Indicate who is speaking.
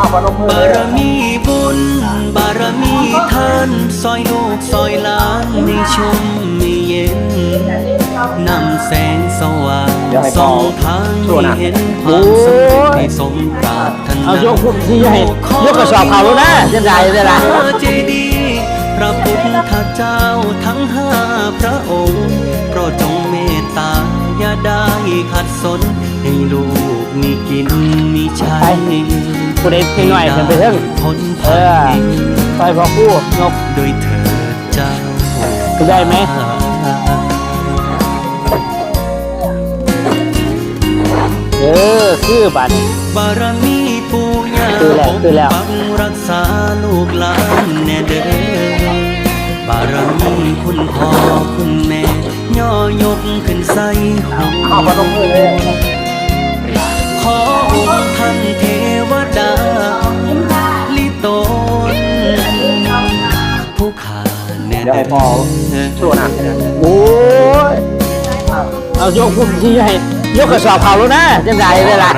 Speaker 1: บารมีบุญบารมีท่านซอยลูกซอยหลานในชุ่มมีเย็นนำแสงสว่างส่องทางให้เห็นความสำเร็จในสมปรารถนา
Speaker 2: เอายกพุ่มที่ใหญ่ยกกระสอบเขาแล้วนะจะได้ได้ละ
Speaker 1: เจดีย์พระพุทธเจ้าทั้งห้าพระองค์โปรดจงเมตตาอย่าได้ขัดสนให้ลูกมีกินมีใช้
Speaker 2: กูได้เพลงหน่อยเพิ่นไปเถิง
Speaker 1: พ้น
Speaker 2: เอ
Speaker 1: ภัย
Speaker 2: อไปพอคู่ยก
Speaker 1: โดยเถิดเจ้า
Speaker 2: ได้ไหมคือบัตร
Speaker 1: บารมีปู่ย่า
Speaker 2: คือแล้ว
Speaker 1: ปักรักษาลูกหลานแน่เด้อบารมีคุณพ่อคุณแม่ย่อยกขึ้นใส่หัว
Speaker 2: เอามาลงมือเลย
Speaker 1: ขอองค์ท่านเทวดาลิโตนผู้ขาแน่เด้อ
Speaker 2: ช่วยนะโอ้ยเอายกพุ่มที่ใหญ่ยกกระสอบเขาแล้วนะจะได้ได้ละ